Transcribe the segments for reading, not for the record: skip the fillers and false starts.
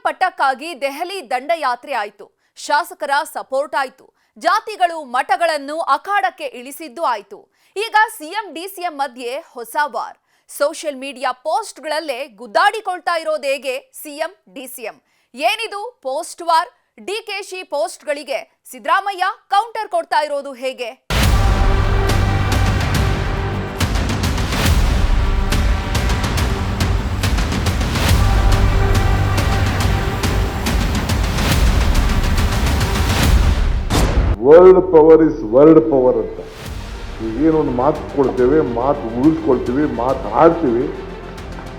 ಪಟ್ಟಕ್ಕಾಗಿ ದೆಹಲಿ ದಂಡಯಾತ್ರೆ ಆಯಿತು. ಶಾಸಕರ ಸಪೋರ್ಟ್ ಆಯಿತು. ಜಾತಿಗಳು ಮಠಗಳನ್ನು ಅಖಾಡಕ್ಕೆ ಇಳಿಸಿದ್ದು ಆಯಿತು. ಈಗ ಸಿಎಂ ಡಿಸಿಎಂ ಮಧ್ಯೆ ಹೊಸ ವಾರ್. ಸೋಷಿಯಲ್ ಮೀಡಿಯಾ ಪೋಸ್ಟ್ಗಳಲ್ಲೇ ಗುದ್ದಾಡಿಕೊಳ್ತಾ ಇರೋದೇಗೆ ಸಿಎಂ ಡಿಸಿಎಂ. ಏನಿದು ಪೋಸ್ಟ್ ವಾರ್? ಡಿಕೆಶಿ ಪೋಸ್ಟ್ಗಳಿಗೆ ಸಿದ್ದರಾಮಯ್ಯ ಕೌಂಟರ್ ಕೊಡ್ತಾ ಇರೋದು ಹೇಗೆ? World power is world power ಅಂತ ಈಗೇನೊಂದು ಮಾತು ಕೊಡ್ತೇವೆ, ಮಾತು ಉಳಿಸ್ಕೊಳ್ತೀವಿ, ಮಾತು ಆಡ್ತೀವಿ,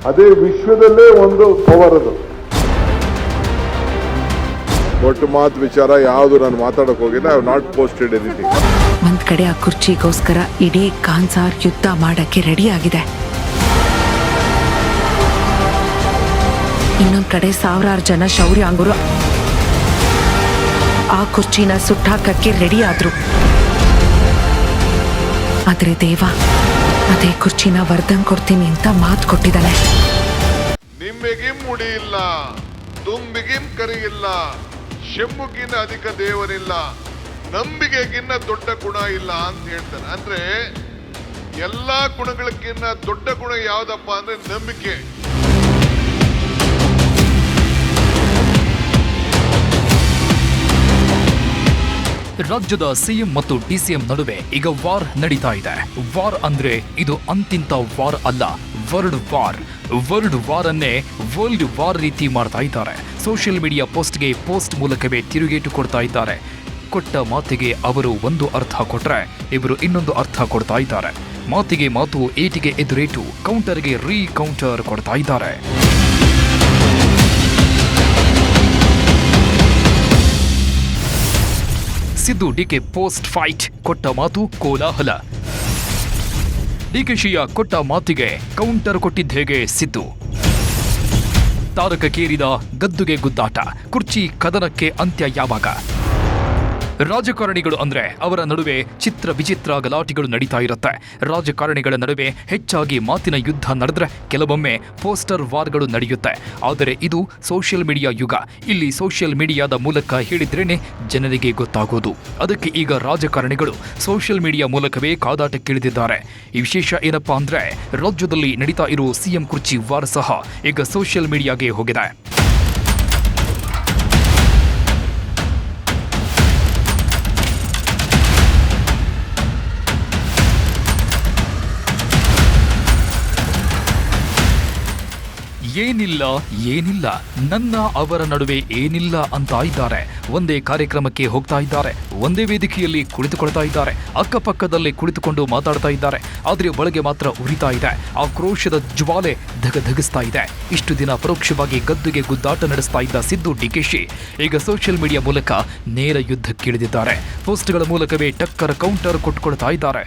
ಅದೇ ವಿಶ್ವದಲ್ಲೇ ಒಂದು ಪವರ್ ಅದು. ಒಟ್ಟು ಮಾತು ವಿಚಾರ ಯಾವುದು ನಾನು ಮಾತಾಡಕ್ ಹೋಗಿಲ್ಲ. I have not posted anything. ಒಂದ್ ಕಡೆ ಆ ಕುರ್ಚಿಗೋಸ್ಕರ ಇಡೀ ಕಾನ್ಸಾರ್ ಯುದ್ಧ ಮಾಡಕ್ಕೆ ರೆಡಿ ಆಗಿದೆ. ಇನ್ನೊಂದ್ ಕಡೆ ಸಾವಿರಾರು ಜನ ಶೌರ್ಯಾಂಗರು ಆ ಕುರ್ಚಿನ ಸುಟ್ಟಾಕಕ್ಕೆ ರೆಡಿ ಆದ್ರು. ಆದ್ರೆ ದೇವ ಅದೇ ಕುರ್ಚಿನ ವರ್ಧನ್ ಕೊಡ್ತೀನಿ ಅಂತ ಮಾತು ಕೊಟ್ಟಿದ್ದಾನೆ. ನಿಮ್ಮೆಗಿಂ ಮುಡಿ ಇಲ್ಲ, ತುಂಬಿಗಿಂ ಕರಿ ಇಲ್ಲ, ಶೆಂಬುಗಿನ್ನ ಅಧಿಕ ದೇವರಿಲ್ಲ, ನಂಬಿಕೆಗಿನ್ನ ದೊಡ್ಡ ಗುಣ ಇಲ್ಲ ಅಂತ ಹೇಳ್ತಾನೆ. ಅಂದ್ರೆ ಎಲ್ಲಾ ಗುಣಗಳಕ್ಕಿನ್ನ ದೊಡ್ಡ ಗುಣ ಯಾವ್ದಪ್ಪ ಅಂದ್ರೆ ನಂಬಿಕೆ. ರಾಜ್ಯದ ಸಿಎಂ ಮತ್ತು ಡಿಸಿಎಂ ನಡುವೆ ಈಗ ವಾರ್ ನಡೀತಾ ಇದೆ. ವಾರ್ ಅಂದ್ರೆ ಇದು ಅಂತಿಂತ ವಾರ್ ಅಲ್ಲ, ವರ್ಲ್ಡ್ ವಾರ್. ವರ್ಲ್ಡ್ ವಾರ್ ಅನ್ನೇ ವರ್ಲ್ಡ್ ವಾರ್ ರೀತಿ ಮಾಡ್ತಾ ಇದ್ದಾರೆ. ಸೋಷಿಯಲ್ ಮೀಡಿಯಾ ಪೋಸ್ಟ್ಗೆ ಪೋಸ್ಟ್ ಮೂಲಕವೇ ತಿರುಗೇಟು ಕೊಡ್ತಾ ಇದ್ದಾರೆ. ಕೊಟ್ಟ ಮಾತಿಗೆ ಅವರು ಒಂದು ಅರ್ಥ ಕೊಟ್ರೆ ಇವರು ಇನ್ನೊಂದು ಅರ್ಥ ಕೊಡ್ತಾ ಇದ್ದಾರೆ. ಮಾತಿಗೆ ಮಾತು, ಏಟಿಗೆ ಎದುರೇಟು, ಕೌಂಟರ್ಗೆ ರೀ ಕೌಂಟರ್ ಕೊಡ್ತಾ ಇದ್ದಾರೆ. ಸಿದ್ದು ಡಿಕೆ ಪೋಸ್ಟ್ ಫೈಟ್, ಕೊಟ್ಟ ಮಾತು ಕೋಲಾಹಲ. ಡಿಕೆಶಿಯ ಕೊಟ್ಟ ಮಾತಿಗೆ ಕೌಂಟರ್ ಕೊಟ್ಟಿದ್ದೇಗೆ ಸಿದ್ದು. ತಾರಕಕ್ಕೇರಿದ ಗದ್ದುಗೆ ಗುದ್ದಾಟ, ಕುರ್ಚಿ ಕದನಕ್ಕೆ ಅಂತ್ಯ ಯಾವಾಗ? ರಾಜಕಾರಣಿಗಳು ಅಂದ್ರೆ ಅವರ ನಡುವೆ ಚಿತ್ರ ವಿಚಿತ್ರ ಗಲಾಟೆಗಳು ನಡೀತಾ ಇರುತ್ತೆ. ರಾಜಕಾರಣಿಗಳ ನಡುವೆ ಹೆಚ್ಚಾಗಿ ಮಾತಿನ ಯುದ್ಧ ನಡೆದ್ರೆ ಕೆಲವೊಮ್ಮೆ ಪೋಸ್ಟರ್ ವಾರ್ಗಳು ನಡೆಯುತ್ತೆ. ಆದರೆ ಇದು ಸೋಷಿಯಲ್ ಮೀಡಿಯಾ ಯುಗ. ಇಲ್ಲಿ ಸೋಷಿಯಲ್ ಮೀಡಿಯಾದ ಮೂಲಕ ಹೇಳಿದ್ರೇನೆ ಜನರಿಗೆ ಗೊತ್ತಾಗೋದು. ಅದಕ್ಕೆ ಈಗ ರಾಜಕಾರಣಿಗಳು ಸೋಷಿಯಲ್ ಮೀಡಿಯಾ ಮೂಲಕವೇ ಕಾದಾಟಕ್ಕಿಳಿದಿದ್ದಾರೆ. ಈ ವಿಶೇಷ ಏನಪ್ಪಾ ಅಂದ್ರೆ ರಾಜ್ಯದಲ್ಲಿ ನಡೀತಾ ಇರೋ ಸಿಎಂ ಕುರ್ಚಿ ವಾರ್ ಸಹ ಈಗ ಸೋಷಿಯಲ್ ಮೀಡಿಯಾಗೆ ಹೋಗಿದೆ. ಏನಿಲ್ಲ ನನ್ನ ಅವರ ನಡುವೆ ಏನಿಲ್ಲ ಅಂತ ಇದ್ದಾರೆ. ಒಂದೇ ಕಾರ್ಯಕ್ರಮಕ್ಕೆ ಹೋಗ್ತಾ ಇದ್ದಾರೆ, ಒಂದೇ ವೇದಿಕೆಯಲ್ಲಿ ಕುಳಿತುಕೊಳ್ತಾ ಇದ್ದಾರೆ, ಅಕ್ಕಪಕ್ಕದಲ್ಲಿ ಕುಳಿತುಕೊಂಡು ಮಾತಾಡ್ತಾ ಇದ್ದಾರೆ. ಆದ್ರೆ ಒಳಗೆ ಮಾತ್ರ ಉರಿತಾ ಇದೆ, ಆಕ್ರೋಶದ ಜ್ವಾಲೆ ಧಗಧಗಿಸ್ತಾ ಇದೆ. ಇಷ್ಟು ದಿನ ಪರೋಕ್ಷವಾಗಿ ಗದ್ದುಗೆ ಗುದ್ದಾಟ ನಡೆಸ್ತಾ ಇದ್ದ ಸಿದ್ದು ಡಿಕೆಶಿ ಈಗ ಸೋಷಿಯಲ್ ಮೀಡಿಯಾ ಮೂಲಕ ನೇರ ಯುದ್ಧಕ್ಕಿಳಿದಿದ್ದಾರೆ. ಪೋಸ್ಟ್ಗಳ ಮೂಲಕವೇ ಟಕ್ಕರ್ ಕೌಂಟರ್ ಕೊಟ್ಟುಕೊಳ್ತಾ ಇದ್ದಾರೆ.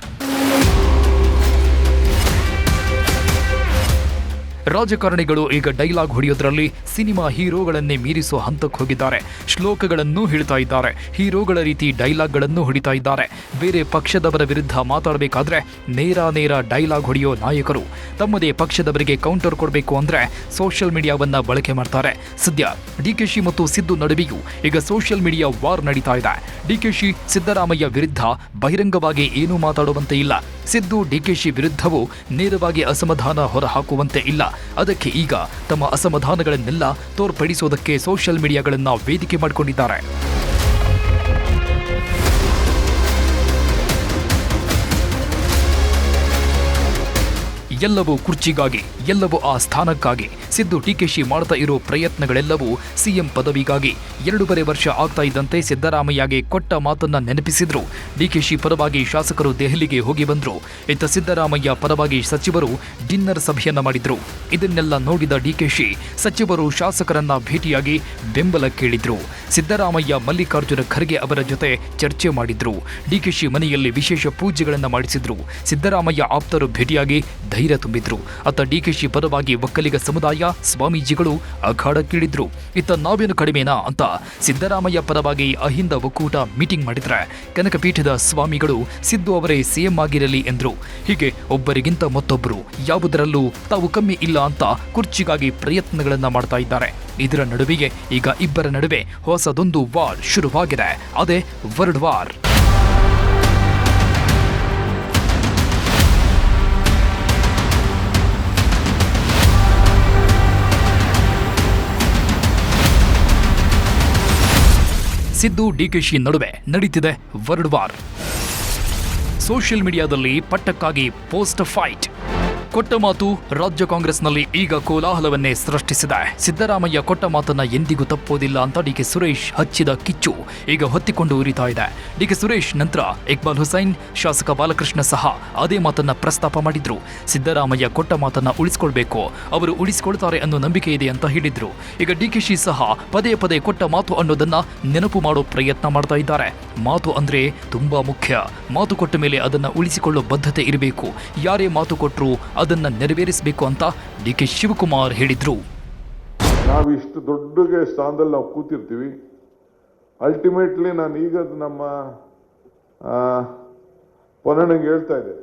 ರಾಜಕಾರಣಿಗಳು ಈಗ ಡೈಲಾಗ್ ಹೊಡೆಯೋದ್ರಲ್ಲಿ ಸಿನಿಮಾ ಹೀರೋಗಳನ್ನೇ ಮೀರಿಸೋ ಹಂತಕ್ಕೆ ಹೋಗಿದ್ದಾರೆ. ಶ್ಲೋಕಗಳನ್ನು ಹೇಳ್ತಾ ಇದ್ದಾರೆ, ಹೀರೋಗಳ ರೀತಿ ಡೈಲಾಗ್ಗಳನ್ನು ಹೊಡಿತಾ ಇದ್ದಾರೆ. ಬೇರೆ ಪಕ್ಷದವರ ವಿರುದ್ಧ ಮಾತಾಡಬೇಕಾದ್ರೆ ನೇರ ಡೈಲಾಗ್ ಹೊಡೆಯೋ ನಾಯಕರು ತಮ್ಮದೇ ಪಕ್ಷದವರಿಗೆ ಕೌಂಟರ್ ಕೊಡಬೇಕು ಅಂದ್ರೆ ಸೋಷಿಯಲ್ ಮೀಡಿಯಾವನ್ನ ಬಳಕೆ ಮಾಡ್ತಾರೆ. ಸದ್ಯ ಡಿಕೆಶಿ ಮತ್ತು ಸಿದ್ದು ನಡುವೆಯೂ ಈಗ ಸೋಷಿಯಲ್ ಮೀಡಿಯಾ ವಾರ್ ನಡೀತಾ ಇದೆ. ಡಿಕೆಶಿ ಸಿದ್ದರಾಮಯ್ಯ ವಿರುದ್ಧ ಬಹಿರಂಗವಾಗಿ ಏನೂ ಮಾತಾಡುವಂತೆ ಇಲ್ಲ. ಸಿದ್ದು ಡಿಕೆಶಿ ವಿರುದ್ಧವೂ ನೇರವಾಗಿ ಅಸಮಾಧಾನ ಹೊರಹಾಕುವಂತೆ ಇಲ್ಲ. ಅದಕ್ಕೆ ಈಗ ತಮ್ಮ ಅಸಮಾಧಾನಗಳನ್ನೆಲ್ಲ ತೋರ್ಪಡಿಸೋದಕ್ಕೆ ಸೋಷಿಯಲ್ ಮೀಡಿಯಾಗಳನ್ನ ವೇದಿಕೆ ಮಾಡಿಕೊಂಡಿದ್ದಾರೆ. ಎಲ್ಲವೂ ಕುರ್ಚಿಗಾಗಿ, ಎಲ್ಲವೂ ಆ ಸ್ಥಾನಕ್ಕಾಗಿ. ಸಿದ್ದು ಡಿಕೆಶಿ ಮಾಡ್ತಾ ಇರೋ ಪ್ರಯತ್ನಗಳೆಲ್ಲವೂ ಸಿಎಂ ಪದವಿಗಾಗಿ. 2.5 ವರ್ಷ ಆಗ್ತಾ ಇದ್ದಂತೆ ಸಿದ್ದರಾಮಯ್ಯಗೆ ಕೊಟ್ಟ ಮಾತನ್ನ ನೆನಪಿಸಿದ್ರು. ಡಿಕೆಶಿ ಪರವಾಗಿ ಶಾಸಕರು ದೆಹಲಿಗೆ ಹೋಗಿ ಬಂದ್ರು. ಇತ್ತ ಸಿದ್ದರಾಮಯ್ಯ ಪರವಾಗಿ ಸಚಿವರು ಡಿನ್ನರ್ ಸಭೆಯನ್ನ ಮಾಡಿದ್ರು. ಇದನ್ನೆಲ್ಲ ನೋಡಿದ ಡಿಕೆಶಿ ಸಚಿವರು ಶಾಸಕರನ್ನ ಭೇಟಿಯಾಗಿ ಬೆಂಬಲ ಕೇಳಿದ್ರು. ಸಿದ್ದರಾಮಯ್ಯ ಮಲ್ಲಿಕಾರ್ಜುನ ಖರ್ಗೆ ಅವರ ಜೊತೆ ಚರ್ಚೆ ಮಾಡಿದ್ರು. ಡಿಕೆಶಿ ಮನೆಯಲ್ಲಿ ವಿಶೇಷ ಪೂಜೆಗಳನ್ನು ಮಾಡಿಸಿದ್ರು. ಸಿದ್ದರಾಮಯ್ಯ ಆಪ್ತರು ಭೇಟಿಯಾಗಿ ಧೈರ್ಯ ತುಂಬಿದ್ರು. ಅತ್ತ ಡಿಕೆಶಿ ಪರವಾಗಿ ಒಕ್ಕಲಿಗ ಸಮುದಾಯ ಸ್ವಾಮೀಜಿಗಳು ಅಖಾಡಕ್ಕಿಳಿದ್ರು. ಇತ್ತ ನಾವೇನು ಕಡಿಮೆನಾ ಅಂತ ಸಿದ್ದರಾಮಯ್ಯ ಪರವಾಗಿ ಅಹಿಂದ ಒಕ್ಕೂಟ ಮೀಟಿಂಗ್ ಮಾಡಿದ್ರೆ ಕನಕಪೀಠದ ಸ್ವಾಮಿಗಳು ಸಿದ್ದು ಅವರೇ ಸಿಎಂ ಆಗಿರಲಿ ಎಂದ್ರು. ಹೀಗೆ ಒಬ್ಬರಿಗಿಂತ ಮತ್ತೊಬ್ಬರು ಯಾವುದರಲ್ಲೂ ತಾವು ಕಮ್ಮಿ ಇಲ್ಲ ಅಂತ ಕುರ್ಚಿಗಾಗಿ ಪ್ರಯತ್ನಗಳನ್ನ ಮಾಡ್ತಾ ಇದ್ದಾರೆ. ಇದರ ನಡುವೆಯೇ ಈಗ ಇಬ್ಬರ ನಡುವೆ ಹೊಸದೊಂದು ವಾರ್ ಶುರುವಾಗಿದೆ. ಅದೇ ವರ್ಲ್ಡ್ ವಾರ್. ಸಿದ್ದು ಡಿಕೆಶಿ ನಡುವೆ ನಡೀತಿದೆ ವರ್ಲ್ಡ್ ವಾರ್. ಸೋಷಿಯಲ್ ಮೀಡಿಯಾದಲ್ಲಿ ಪಟ್ಟಕ್ಕಾಗಿ ಪೋಸ್ಟ್ ಫೈಟ್. ಕೊಟ್ಟ ಮಾತು ರಾಜ್ಯ ಕಾಂಗ್ರೆಸ್ನಲ್ಲಿ ಈಗ ಕೋಲಾಹಲವನ್ನೇ ಸೃಷ್ಟಿಸಿದೆ. ಸಿದ್ದರಾಮಯ್ಯ ಕೊಟ್ಟ ಮಾತನ್ನ ಎಂದಿಗೂ ತಪ್ಪೋದಿಲ್ಲ ಅಂತ ಡಿಕೆ ಸುರೇಶ್ ಹಚ್ಚಿದ ಕಿಚ್ಚು ಈಗ ಹೊತ್ತಿಕೊಂಡು ಉರಿತಾ ಇದೆ. ಡಿಕೆ ಸುರೇಶ್ ನಂತರ ಇಕ್ಬಾಲ್ ಹುಸೈನ್, ಶಾಸಕ ಬಾಲಕೃಷ್ಣ ಸಹ ಅದೇ ಮಾತನ್ನ ಪ್ರಸ್ತಾಪ ಮಾಡಿದ್ರು. ಸಿದ್ದರಾಮಯ್ಯ ಕೊಟ್ಟ ಮಾತನ್ನ ಉಳಿಸಿಕೊಳ್ಬೇಕು, ಅವರು ಉಳಿಸಿಕೊಳ್ತಾರೆ ಅನ್ನೋ ನಂಬಿಕೆ ಇದೆ ಅಂತ ಹೇಳಿದ್ರು. ಈಗ ಡಿಕೆಶಿ ಸಹ ಪದೇ ಪದೇ ಕೊಟ್ಟ ಮಾತು ಅನ್ನೋದನ್ನ ನೆನಪು ಮಾಡೋ ಪ್ರಯತ್ನ ಮಾಡ್ತಾ ಇದ್ದಾರೆ. ಮಾತು ಅಂದ್ರೆ ತುಂಬಾ ಮುಖ್ಯ. ಮಾತು ಕೊಟ್ಟ ಮೇಲೆ ಅದನ್ನ ಉಳಿಸಿಕೊಳ್ಳೋ ಬದ್ಧತೆ ಇರಬೇಕು. ಯಾರೇ ಮಾತು ಕೊಟ್ಟರು ಅದನ್ನ ನೆರವೇರಿಸಬೇಕು ಅಂತ ಡಿಕೆ ಶಿವಕುಮಾರ್ ಹೇಳಿದ್ರು. ನಾವಿಷ್ಟು ದೊಡ್ಡ ಸ್ಥಾನದಲ್ಲಿ ನಾವು ಕೂತಿರ್ತೀವಿ. ಅಲ್ಟಿಮೇಟ್ಲಿ ನಾನು ಈಗ ನಮ್ಮ ಪೊನ್ನಣ್ಣಂಗೆ ಹೇಳ್ತಾ ಇದ್ದೆ,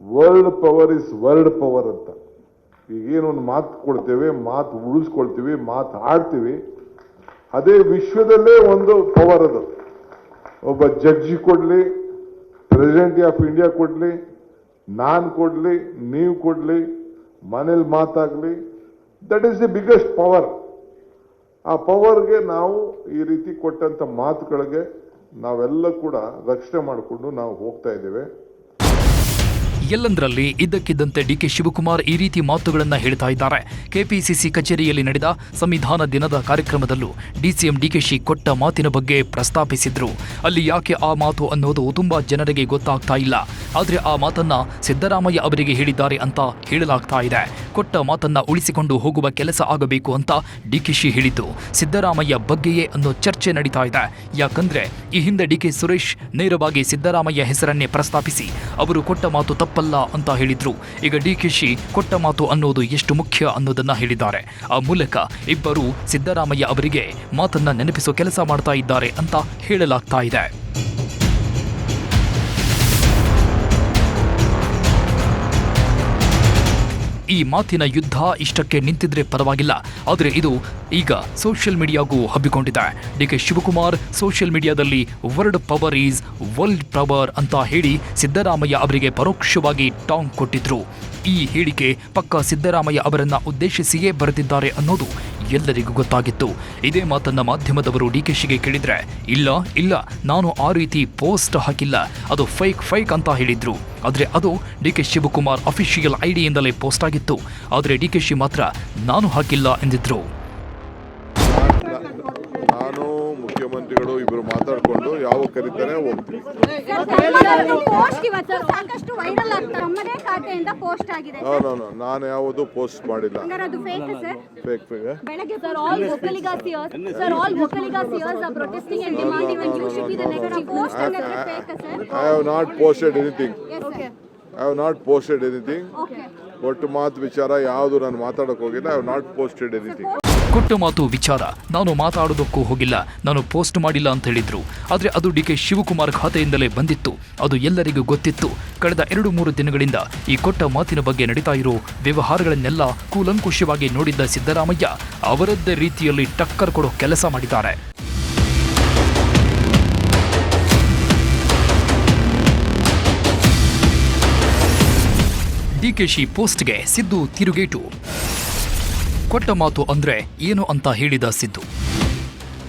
world power is world power ಅಂತ. ಈಗೇನು ಒಂದು ಮಾತು ಕೊಡ್ತೇವೆ, ಮಾತು ಉಳಿಸ್ಕೊಳ್ತೀವಿ, ಮಾತು ಆಡ್ತೀವಿ, ಅದೇ ವಿಶ್ವದಲ್ಲೇ ಒಂದು ಪವರ್ ಅದು. ಒಬ್ಬ ಜಡ್ಜಿ ಕೊಡ್ಲಿ, ಪ್ರೆಸಿಡೆಂಟ್ ಆಫ್ ಇಂಡಿಯಾ ಕೊಡ್ಲಿ, ನಾನು ಕೊಡ್ಲಿ, ನೀವು ಕೊಡ್ಲಿ, ಮನೇಲಿ ಮಾತಾಗ್ಲಿ, that is the biggest power. ಆ ಪವರ್ಗೆ ನಾವು ಈ ರೀತಿ ಕೊಟ್ಟಂತ ಮಾತುಗಳಿಗೆ ನಾವೆಲ್ಲ ಕೂಡ ರಕ್ಷಣೆ ಮಾಡಿಕೊಂಡು ನಾವು ಹೋಗ್ತಾ ಇದ್ದೇವೆ. ಎಲ್ಲಂದ್ರಲ್ಲಿ ಇದ್ದಕ್ಕಿದ್ದಂತೆ ಡಿಕೆ ಶಿವಕುಮಾರ್ ಈ ರೀತಿ ಮಾತುಗಳನ್ನ ಹೇಳ್ತಾ ಇದ್ದಾರೆ. ಕೆಪಿಸಿಸಿ ಕಚೇರಿಯಲ್ಲಿ ನಡೆದ ಸಂವಿಧಾನ ದಿನದ ಕಾರ್ಯಕ್ರಮದಲ್ಲೂ ಡಿಸಿಎಂ ಡಿಕೆಶಿ ಕೊಟ್ಟ ಮಾತಿನ ಬಗ್ಗೆ ಪ್ರಸ್ತಾಪಿಸಿದ್ರು. ಅಲ್ಲಿ ಯಾಕೆ ಆ ಮಾತು ಅನ್ನೋದು ತುಂಬಾ ಜನರಿಗೆ ಗೊತ್ತಾಗ್ತಾ ಇಲ್ಲ. ಆದ್ರೆ ಆ ಮಾತನ್ನ ಸಿದ್ದರಾಮಯ್ಯ ಅವರಿಗೆ ಹೇಳಿದ್ದಾರೆ ಅಂತ ಹೇಳಲಾಗ್ತಾ ಇದೆ. ಕೊಟ್ಟ ಮಾತನ್ನ ಉಳಿಸಿಕೊಂಡು ಹೋಗುವ ಕೆಲಸ ಆಗಬೇಕು ಅಂತ ಡಿಕೆಶಿ ಹೇಳಿದ್ದು ಸಿದ್ದರಾಮಯ್ಯ ಬಗ್ಗೆಯೇ ಅನ್ನೋ ಚರ್ಚೆ ನಡೀತಾ ಇದೆ. ಯಾಕಂದ್ರೆ ಈ ಹಿಂದೆ ಡಿಕೆ ಸುರೇಶ್ ನೇರವಾಗಿ ಸಿದ್ದರಾಮಯ್ಯ ಹೆಸರನ್ನೇ ಪ್ರಸ್ತಾಪಿಸಿ ಅವರು ಕೊಟ್ಟ ಮಾತು ತಪ್ಪಲ್ಲ ಅಂತ ಹೇಳಿದ್ರು. ಈಗ ಡಿಕೆಶಿ ಕೊಟ್ಟ ಮಾತು ಅನ್ನೋದು ಎಷ್ಟು ಮುಖ್ಯ ಅನ್ನೋದನ್ನ ಹೇಳಿದ್ದಾರೆ. ಆ ಮೂಲಕ ಇಬ್ಬರು ಸಿದ್ದರಾಮಯ್ಯ ಅವರಿಗೆ ಮಾತನ್ನ ನೆನಪಿಸೋ ಕೆಲಸ ಮಾಡ್ತಾ ಇದ್ದಾರೆ ಅಂತ ಹೇಳಲಾಗ್ತಾ ಇದೆ. ಈ ಮಾತಿನ ಯುದ್ಧ ಇಷ್ಟಕ್ಕೆ ನಿಂತಿದ್ರೆ ಪರವಾಗಿಲ್ಲ, ಆದರೆ ಇದು ಈಗ ಸೋಷಿಯಲ್ ಮೀಡಿಯಾಗೂ ಹಬ್ಬಿಕೊಂಡಿದೆ. ಡಿಕೆ ಶಿವಕುಮಾರ್ ಸೋಷಿಯಲ್ ಮೀಡಿಯಾದಲ್ಲಿ world power is world power ಅಂತ ಹೇಳಿ ಸಿದ್ದರಾಮಯ್ಯ ಅವರಿಗೆ ಪರೋಕ್ಷವಾಗಿ ಟಾಂಗ್ ಕೊಟ್ಟಿದ್ರು. ಈ ಹೇಳಿಕೆ ಪಕ್ಕ ಸಿದ್ದರಾಮಯ್ಯ ಅವರನ್ನ ಉದ್ದೇಶಿಸಿಯೇ ಬರೆದಿದ್ದಾರೆ ಅನ್ನೋದು ಎಲ್ಲರಿಗೂ ಗೊತ್ತಾಗಿತ್ತು. ಇದೇ ಮಾತನ್ನ ಮಾಧ್ಯಮದವರು ಡಿಕೆಶಿಗೆ ಕೇಳಿದ್ರೆ ಇಲ್ಲ ನಾನು ಆ ರೀತಿ ಪೋಸ್ಟ್ ಹಾಕಿಲ್ಲ, ಅದು ಫೇಕ್ ಅಂತ ಹೇಳಿದ್ರು. ಆದ್ರೆ ಅದು ಡಿಕೆ ಶಿವಕುಮಾರ್ ಅಫಿಷಿಯಲ್ ಐಡಿಯಿಂದಲೇ ಪೋಸ್ಟ್ ಆಗಿತ್ತು. ಆದ್ರೆ ಡಿಕೆಶಿ ಮಾತ್ರ ನಾನು ಹಾಕಿಲ್ಲ ಎಂದಿದ್ರು. ನಾನು ಮುಖ್ಯಮಂತ್ರಿಗಳು ಇಬ್ಬರು ಮಾತಾಡ್ಕೊಂಡು ಯಾವ ಕರೀತಾರೆ ಹೋಗ್ತೀವಿ. ನಾನು ಯಾವುದು ಪೋಸ್ಟ್ ಮಾಡಿಲ್ಲ. I have not posted anything. ಒಟ್ಟು ಮಾತು ವಿಚಾರ ಯಾವುದು ನಾನು ಮಾತಾಡಕ್ ಹೋಗಿಲ್ಲ. I have not posted anything. ಕೊಟ್ಟ ಮಾತು ವಿಚಾರ ನಾನು ಮಾತಾಡೋದಕ್ಕೂ ಹೋಗಿಲ್ಲ, ನಾನು ಪೋಸ್ಟ್ ಮಾಡಿಲ್ಲ ಅಂತ ಹೇಳಿದ್ರು. ಆದರೆ ಅದು ಡಿಕೆ ಶಿವಕುಮಾರ್ ಖಾತೆಯಿಂದಲೇ ಬಂದಿತ್ತು. ಅದು ಎಲ್ಲರಿಗೂ ಗೊತ್ತಿತ್ತು. ಕಳೆದ 2-3 ದಿನಗಳಿಂದ ಈ ಕೊಟ್ಟ ಮಾತಿನ ಬಗ್ಗೆ ನಡೀತಾ ಇರೋ ವ್ಯವಹಾರಗಳನ್ನೆಲ್ಲ ಕೂಲಂಕುಷವಾಗಿ ನೋಡಿದ್ದ ಸಿದ್ದರಾಮಯ್ಯ ಅವರದ್ದೇ ರೀತಿಯಲ್ಲಿ ಟಕ್ಕರ್ ಕೊಡೋ ಕೆಲಸ ಮಾಡಿದ್ದಾರೆ. ಡಿಕೆಶಿ ಪೋಸ್ಟ್ಗೆ ಸಿದ್ದು ತಿರುಗೇಟು. ಕೊಟ್ಟ ಮಾತು ಅಂದ್ರೆ ಏನು ಅಂತ ಹೇಳಿದ ಸಿದ್ದು,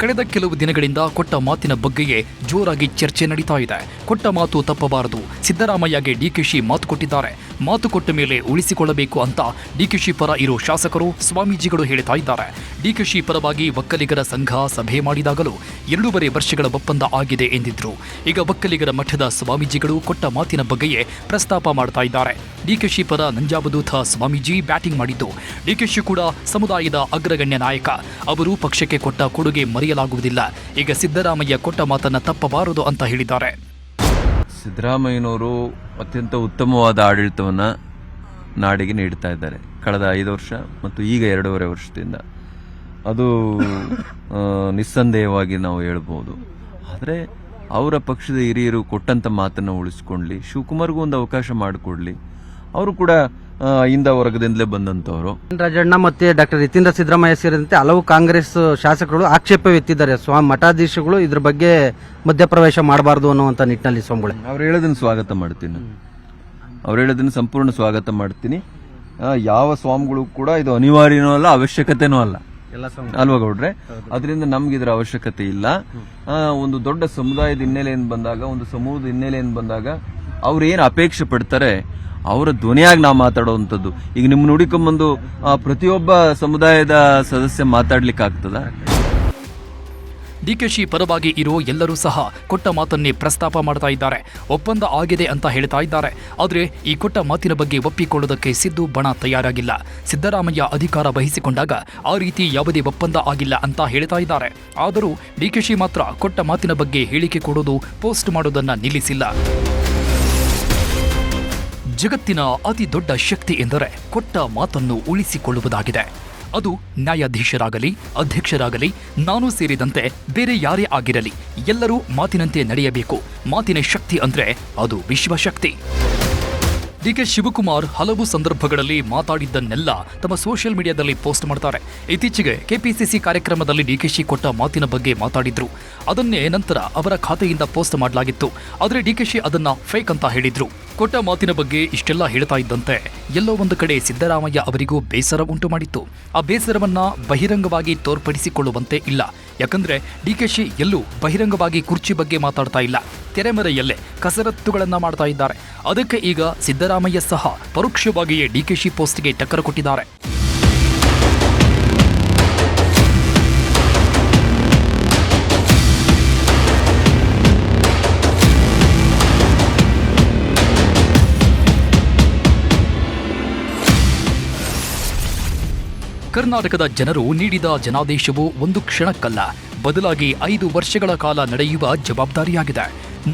ಕಳೆದ ಕೆಲವು ದಿನಗಳಿಂದ ಕೊಟ್ಟ ಮಾತಿನ ಬಗ್ಗೆಯೇ ಜೋರಾಗಿ ಚರ್ಚೆ ನಡೀತಾ ಇದೆ. ಕೊಟ್ಟ ಮಾತು ತಪ್ಪಬಾರದು. ಸಿದ್ದರಾಮಯ್ಯಗೆ ಡಿಕೆಶಿ ಮಾತು ಕೊಟ್ಟಿದ್ದಾರೆ. ಮಾತು ಕೊಟ್ಟ ಮೇಲೆ ಉಳಿಸಿಕೊಳ್ಳಬೇಕು ಅಂತ ಡಿಕೆಶಿ ಪರ ಇರೋ ಶಾಸಕರು, ಸ್ವಾಮೀಜಿಗಳು ಹೇಳ್ತಾ ಇದ್ದಾರೆ. ಡಿಕೆಶಿ ಪರವಾಗಿ ಒಕ್ಕಲಿಗರ ಸಂಘ ಸಭೆ ಮಾಡಿದಾಗಲೂ 2.5 ವರ್ಷಗಳ ಒಪ್ಪಂದ ಆಗಿದೆ ಎಂದಿದ್ರು. ಈಗ ಒಕ್ಕಲಿಗರ ಮಠದ ಸ್ವಾಮೀಜಿಗಳು ಕೊಟ್ಟ ಮಾತಿನ ಬಗ್ಗೆಯೇ ಪ್ರಸ್ತಾಪ ಮಾಡ್ತಾ ಇದ್ದಾರೆ. ಡಿಕೆಶಿ ಪರ ನಂಜಾವಧೂತ ಸ್ವಾಮೀಜಿ ಬ್ಯಾಟಿಂಗ್ ಮಾಡಿದ್ದು, ಡಿಕೆಶಿ ಕೂಡ ಸಮುದಾಯದ ಅಗ್ರಗಣ್ಯ ನಾಯಕ. ಅವರು ಪಕ್ಷಕ್ಕೆ ಕೊಟ್ಟ ಕೊಡುಗೆ ಮರೆಯಲಾಗುವುದಿಲ್ಲ. ಈಗ ಸಿದ್ದರಾಮಯ್ಯ ಕೊಟ್ಟ ಮಾತನ್ನ ತಪ್ಪಬಾರದು ಅಂತ ಹೇಳಿದ್ದಾರೆ. ಸಿದ್ದರಾಮಯ್ಯನವರು ಅತ್ಯಂತ ಉತ್ತಮವಾದ ಆಡಳಿತವನ್ನು ನಾಡಿಗೆ ನೀಡ್ತಾ ಇದ್ದಾರೆ ಕಳೆದ 5 ವರ್ಷ ಮತ್ತು ಈಗ 2.5 ವರ್ಷದಿಂದ. ಅದು ನಿಸ್ಸಂದೇಹವಾಗಿ ನಾವು ಹೇಳ್ಬೋದು. ಆದರೆ ಅವರ ಪಕ್ಷದ ಹಿರಿಯರು ಕೊಟ್ಟಂತ ಮಾತನ್ನು ಉಳಿಸ್ಕೊಳ್ಳಿ, ಶಿವಕುಮಾರ್ಗೂ ಒಂದು ಅವಕಾಶ ಮಾಡಿಕೊಡ್ಲಿ. ಅವರು ಕೂಡ ಇಂದ ವರ್ಗದಿಂದಲೇ ಬಂದಂತವರು. ರಾಜಣ್ಣ ಮತ್ತೆ ಡಾಕ್ಟರ್ ಯತೀಂದ್ರ ಸಿದ್ದರಾಮಯ್ಯ ಸೇರಿದಂತೆ ಹಲವು ಕಾಂಗ್ರೆಸ್ ಶಾಸಕರು ಆಕ್ಷೇಪವೆತ್ತಿದ್ದಾರೆ. ಮಠಾಧೀಶಗಳು ಇದ್ರ ಬಗ್ಗೆ ಮಧ್ಯಪ್ರವೇಶ ಮಾಡಬಾರದು ಅನ್ನುವಂತ ನಿಟ್ಟಿನಲ್ಲಿ ಸ್ವಾಮಿಗಳೇ ಅವ್ರು ಹೇಳೋದನ್ನು ಸ್ವಾಗತ ಮಾಡ್ತೀನಿ. ಅವ್ರು ಹೇಳೋದನ್ನು ಸಂಪೂರ್ಣ ಸ್ವಾಗತ ಮಾಡ್ತೀನಿ. ಯಾವ ಸ್ವಾಮಿಗಳು ಕೂಡ ಇದು ಅನಿವಾರ್ಯನೂ ಅಲ್ಲ, ಅವಶ್ಯಕತೆನೂ ಅಲ್ಲ ಅಲ್ವಾ ಗೌಡ್ರೆ? ಅದರಿಂದ ನಮ್ಗೆ ಇದರ ಅವಶ್ಯಕತೆ ಇಲ್ಲ. ಒಂದು ದೊಡ್ಡ ಸಮುದಾಯದ ಹಿನ್ನೆಲೆಯನ್ನು ಬಂದಾಗ, ಒಂದು ಸಮೂಹದ ಹಿನ್ನೆಲೆಯನ್ನು ಬಂದಾಗ ಅವ್ರು ಏನು ಅಪೇಕ್ಷೆ ಪಡ್ತಾರೆ ಅವರ ಧ್ವನಿಯಾಗಿ ನಾವು ಮಾತಾಡುವಂಥದ್ದು. ಈಗ ನಿಮ್ಮ ನುಡಿಕೊಂಬಂದು ಪ್ರತಿಯೊಬ್ಬ ಸಮುದಾಯದ ಸದಸ್ಯ ಮಾತಾಡ್ಲಿಕ್ಕೆ ಆಗ್ತದ? ಡಿಕೆಶಿ ಪರವಾಗಿ ಇರೋ ಎಲ್ಲರೂ ಸಹ ಕೊಟ್ಟ ಮಾತನ್ನೇ ಪ್ರಸ್ತಾಪ ಮಾಡ್ತಾ ಇದ್ದಾರೆ. ಒಪ್ಪಂದ ಆಗಿದೆ ಅಂತ ಹೇಳ್ತಾ ಇದ್ದಾರೆ. ಆದರೆ ಈ ಕೊಟ್ಟ ಮಾತಿನ ಬಗ್ಗೆ ಒಪ್ಪಿಕೊಳ್ಳೋದಕ್ಕೆ ಸಿದ್ದು ಬಣ ತಯಾರಾಗಿಲ್ಲ. ಸಿದ್ದರಾಮಯ್ಯ ಅಧಿಕಾರ ವಹಿಸಿಕೊಂಡಾಗ ಆ ರೀತಿ ಯಾವುದೇ ಒಪ್ಪಂದ ಆಗಿಲ್ಲ ಅಂತ ಹೇಳ್ತಾ ಇದ್ದಾರೆ. ಆದರೂ ಡಿಕೆಶಿ ಮಾತ್ರ ಕೊಟ್ಟ ಮಾತಿನ ಬಗ್ಗೆ ಹೇಳಿಕೆ ಕೊಡೋದು, ಪೋಸ್ಟ್ ಮಾಡೋದನ್ನ ನಿಲ್ಲಿಸಿಲ್ಲ. ಜಗತ್ತಿನ ಅತಿ ದೊಡ್ಡ ಶಕ್ತಿ ಎಂದರೆ ಕೊಟ್ಟ ಮಾತನ್ನು ಉಳಿಸಿಕೊಳ್ಳುವುದಾಗಿದೆ. ಅದು ನ್ಯಾಯಾಧೀಶರಾಗಲಿ, ಅಧ್ಯಕ್ಷರಾಗಲಿ, ನಾನು ಸೇರಿದಂತೆ ಬೇರೆ ಯಾರೇ ಆಗಿರಲಿ, ಎಲ್ಲರೂ ಮಾತಿನಂತೆ ನಡೆಯಬೇಕು. ಮಾತಿನ ಶಕ್ತಿ ಅಂದ್ರೆ ಅದು ವಿಶ್ವಶಕ್ತಿ. ಡಿಕೆ ಶಿವಕುಮಾರ್ ಹಲವು ಸಂದರ್ಭಗಳಲ್ಲಿ ಮಾತಾಡಿದ್ದನ್ನೆಲ್ಲ ತಮ್ಮ ಸೋಷಿಯಲ್ ಮೀಡಿಯಾದಲ್ಲಿ ಪೋಸ್ಟ್ ಮಾಡ್ತಾರೆ. ಇತ್ತೀಚೆಗೆ ಕೆಪಿಸಿಸಿ ಕಾರ್ಯಕ್ರಮದಲ್ಲಿ ಡಿಕೆಶಿ ಕೊಟ್ಟ ಮಾತಿನ ಬಗ್ಗೆ ಮಾತಾಡಿದ್ರು. ಅದನ್ನೇ ನಂತರ ಅವರ ಖಾತೆಯಿಂದ ಪೋಸ್ಟ್ ಮಾಡಲಾಗಿತ್ತು. ಆದರೆ ಡಿಕೆಶಿ ಅದನ್ನ ಫೇಕ್ ಅಂತ ಹೇಳಿದ್ರು. ಕೊಟ್ಟ ಮಾತಿನ ಬಗ್ಗೆ ಇಷ್ಟೆಲ್ಲ ಹೇಳ್ತಾ ಇದ್ದಂತೆ ಎಲ್ಲೋ ಒಂದು ಕಡೆ ಸಿದ್ದರಾಮಯ್ಯ ಅವರಿಗೂ ಬೇಸರ ಉಂಟು ಮಾಡಿತ್ತು. ಆ ಬೇಸರವನ್ನ ಬಹಿರಂಗವಾಗಿ ತೋರ್ಪಡಿಸಿಕೊಳ್ಳುವಂತೆ ಇಲ್ಲ. ಯಾಕಂದ್ರೆ ಡಿಕೆಶಿ ಎಲ್ಲೂ ಬಹಿರಂಗವಾಗಿ ಕುರ್ಚಿ ಬಗ್ಗೆ ಮಾತಾಡ್ತಾ ಇಲ್ಲ. ತೆರೆಮರೆಯಲ್ಲೇ ಕಸರತ್ತುಗಳನ್ನ ಮಾಡ್ತಾ ಇದ್ದಾರೆ. ಅದಕ್ಕೆ ಈಗ ಸಿದ್ದರಾಮಯ್ಯ ಸಹ ಪರೋಕ್ಷವಾಗಿಯೇ ಡಿಕೆಶಿ ಪೋಸ್ಟ್ಗೆ ಟಕ್ಕರ್ ಕೊಟ್ಟಿದ್ದಾರೆ. ಕರ್ನಾಟಕದ ಜನರು ನೀಡಿದ ಜನಾದೇಶವು ಒಂದು ಕ್ಷಣಕ್ಕಲ್ಲ, ಬದಲಾಗಿ 5 ವರ್ಷಗಳ ಕಾಲ ನಡೆಯುವ ಜವಾಬ್ದಾರಿಯಾಗಿದೆ.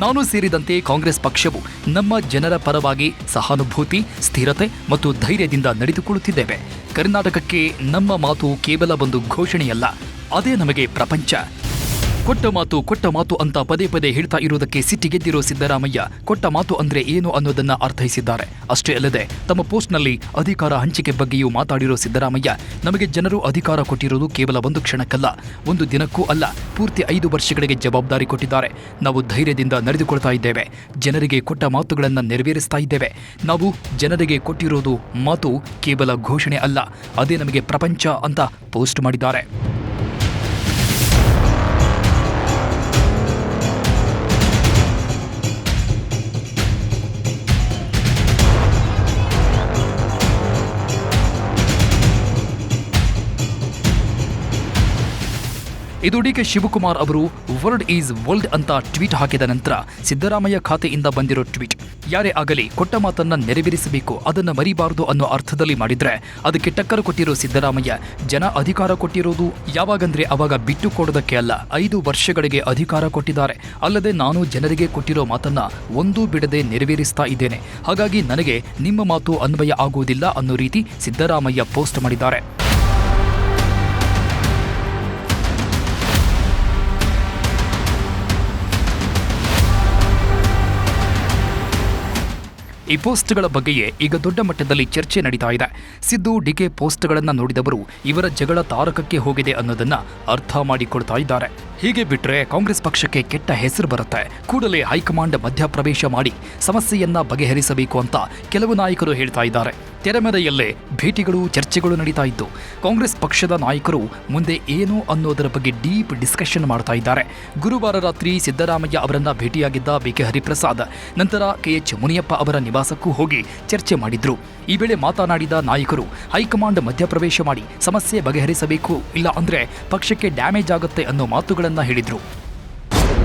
ನಾನು ಸೇರಿದಂತೆ ಕಾಂಗ್ರೆಸ್ ಪಕ್ಷವು ನಮ್ಮ ಜನರ ಪರವಾಗಿ ಸಹಾನುಭೂತಿ, ಸ್ಥಿರತೆ ಮತ್ತು ಧೈರ್ಯದಿಂದ ನಡೆದುಕೊಳ್ಳುತ್ತಿದ್ದೇವೆ. ಕರ್ನಾಟಕಕ್ಕೆ ನಮ್ಮ ಮಾತು ಕೇವಲ ಒಂದು ಘೋಷಣೆಯಲ್ಲ, ಅದೇ ನಮಗೆ ಪ್ರಪಂಚ. ಕೊಟ್ಟ ಮಾತು ಅಂತ ಪದೇ ಪದೇ ಹೇಳ್ತಾ ಇರುವುದಕ್ಕೆ ಸಿಟ್ಟಿಗೆದ್ದಿರೋ ಸಿದ್ದರಾಮಯ್ಯ ಕೊಟ್ಟ ಮಾತು ಅಂದ್ರೆ ಏನು ಅನ್ನೋದನ್ನ ಅರ್ಥೈಸಿದ್ದಾರೆ. ಅಷ್ಟೇ ಅಲ್ಲದೆ ತಮ್ಮ ಪೋಸ್ಟ್ನಲ್ಲಿ ಅಧಿಕಾರ ಹಂಚಿಕೆ ಬಗ್ಗೆಯೂ ಮಾತಾಡಿರೋ ಸಿದ್ದರಾಮಯ್ಯ, ನಮಗೆ ಜನರು ಅಧಿಕಾರ ಕೊಟ್ಟಿರೋದು ಕೇವಲ ಒಂದು ಕ್ಷಣಕ್ಕಲ್ಲ, ಒಂದು ದಿನಕ್ಕೂ ಅಲ್ಲ, ಪೂರ್ತಿ 5 ವರ್ಷಗಳಿಗೆ ಜವಾಬ್ದಾರಿ ಕೊಟ್ಟಿದ್ದಾರೆ. ನಾವು ಧೈರ್ಯದಿಂದ ನಡೆದುಕೊಳ್ತಾ ಇದ್ದೇವೆ. ಜನರಿಗೆ ಕೊಟ್ಟ ಮಾತುಗಳನ್ನು ನೆರವೇರಿಸ್ತಾ ಇದ್ದೇವೆ. ನಾವು ಜನರಿಗೆ ಕೊಟ್ಟಿರೋದು ಮಾತು ಕೇವಲ ಘೋಷಣೆ ಅಲ್ಲ, ಅದೇ ನಮಗೆ ಪ್ರಪಂಚ ಅಂತ ಪೋಸ್ಟ್ ಮಾಡಿದ್ದಾರೆ. ಇದು ಡಿಕೆ ಶಿವಕುಮಾರ್ ಅವರು ವರ್ಲ್ಡ್ ಈಸ್ ವರ್ಲ್ಡ್ ಅಂತ ಟ್ವೀಟ್ ಹಾಕಿದ ನಂತರ ಸಿದ್ದರಾಮಯ್ಯ ಖಾತೆಯಿಂದ ಬಂದಿರೋ ಟ್ವೀಟ್. ಯಾರೇ ಆಗಲಿ ಕೊಟ್ಟ ಮಾತನ್ನ ನೆರವೇರಿಸಬೇಕು, ಅದನ್ನ ಮರಿಬಾರದು ಅನ್ನೋ ಅರ್ಥದಲ್ಲಿ ಮಾಡಿದ್ರೆ ಅದಕ್ಕೆ ಟಕ್ಕರ್ ಕೊಟ್ಟಿರೋ ಸಿದ್ದರಾಮಯ್ಯ, ಜನ ಅಧಿಕಾರ ಕೊಟ್ಟಿರೋದು ಯಾವಾಗಂದ್ರೆ ಅವಾಗ ಬಿಟ್ಟು ಕೊಡೋದಕ್ಕೆ ಅಲ್ಲ, 5 ವರ್ಷಗಳಿಗೆ ಅಧಿಕಾರ ಕೊಟ್ಟಿದ್ದಾರೆ. ಅಲ್ಲದೆ ನಾನು ಜನರಿಗೆ ಕೊಟ್ಟಿರೋ ಮಾತನ್ನ ಒಂದೂ ಬಿಡದೆ ನೆರವೇರಿಸ್ತಾ ಇದ್ದೇನೆ. ಹಾಗಾಗಿ ನನಗೆ ನಿಮ್ಮ ಮಾತು ಅನ್ವಯ ಆಗುವುದಿಲ್ಲ ಅನ್ನೋ ರೀತಿ ಸಿದ್ದರಾಮಯ್ಯ ಪೋಸ್ಟ್ ಮಾಡಿದ್ದಾರೆ. ಈ ಪೋಸ್ಟ್ಗಳ ಬಗ್ಗೆಯೇ ಈಗ ದೊಡ್ಡ ಮಟ್ಟದಲ್ಲಿ ಚರ್ಚೆ ನಡೀತಾ ಇದೆ. ಸಿದ್ದು ಡಿಕೆ ಪೋಸ್ಟ್ಗಳನ್ನು ನೋಡಿದವರು ಇವರ ಜಗಳ ತಾರಕಕ್ಕೆ ಹೋಗಿದೆ ಅನ್ನೋದನ್ನ ಅರ್ಥ ಮಾಡಿಕೊಳ್ತಾ ಇದ್ದಾರೆ. ಹೀಗೆ ಬಿಟ್ರೆ ಕಾಂಗ್ರೆಸ್ ಪಕ್ಷಕ್ಕೆ ಕೆಟ್ಟ ಹೆಸರು ಬರುತ್ತೆ. ಕೂಡಲೇ ಹೈಕಮಾಂಡ್ ಮಧ್ಯಪ್ರವೇಶ ಮಾಡಿ ಸಮಸ್ಯೆಯನ್ನ ಬಗೆಹರಿಸಬೇಕು ಅಂತ ಕೆಲವು ನಾಯಕರು ಹೇಳ್ತಾ ಇದ್ದಾರೆ. ತೆರೆಮರೆಯಲ್ಲೇ ಭೇಟಿಗಳು, ಚರ್ಚೆಗಳು ನಡೀತಾ ಇದ್ದು ಕಾಂಗ್ರೆಸ್ ಪಕ್ಷದ ನಾಯಕರು ಮುಂದೆ ಏನು ಅನ್ನೋದರ ಬಗ್ಗೆ ಡೀಪ್ ಡಿಸ್ಕಷನ್ ಮಾಡ್ತಾ ಇದ್ದಾರೆ. ಗುರುವಾರ ರಾತ್ರಿ ಸಿದ್ದರಾಮಯ್ಯ ಅವರನ್ನ ಭೇಟಿಯಾಗಿದ್ದ ಬಿಕೆ ಹರಿಪ್ರಸಾದ್ ನಂತರ ಕೆಎಚ್ ಮುನಿಯಪ್ಪ ಅವರ ನಿವಾಸಕ್ಕೂ ಹೋಗಿ ಚರ್ಚೆ ಮಾಡಿದ್ರು. ಈ ವೇಳೆ ಮಾತನಾಡಿದ ನಾಯಕರು ಹೈಕಮಾಂಡ್ ಮಧ್ಯಪ್ರವೇಶ ಮಾಡಿ ಸಮಸ್ಯೆ ಬಗೆಹರಿಸಬೇಕು, ಇಲ್ಲ ಅಂದ್ರೆ ಪಕ್ಷಕ್ಕೆ ಡ್ಯಾಮೇಜ್ ಆಗುತ್ತೆ ಅನ್ನೋ ಮಾತುಗಳನ್ನ ಹೇಳಿದ್ರು.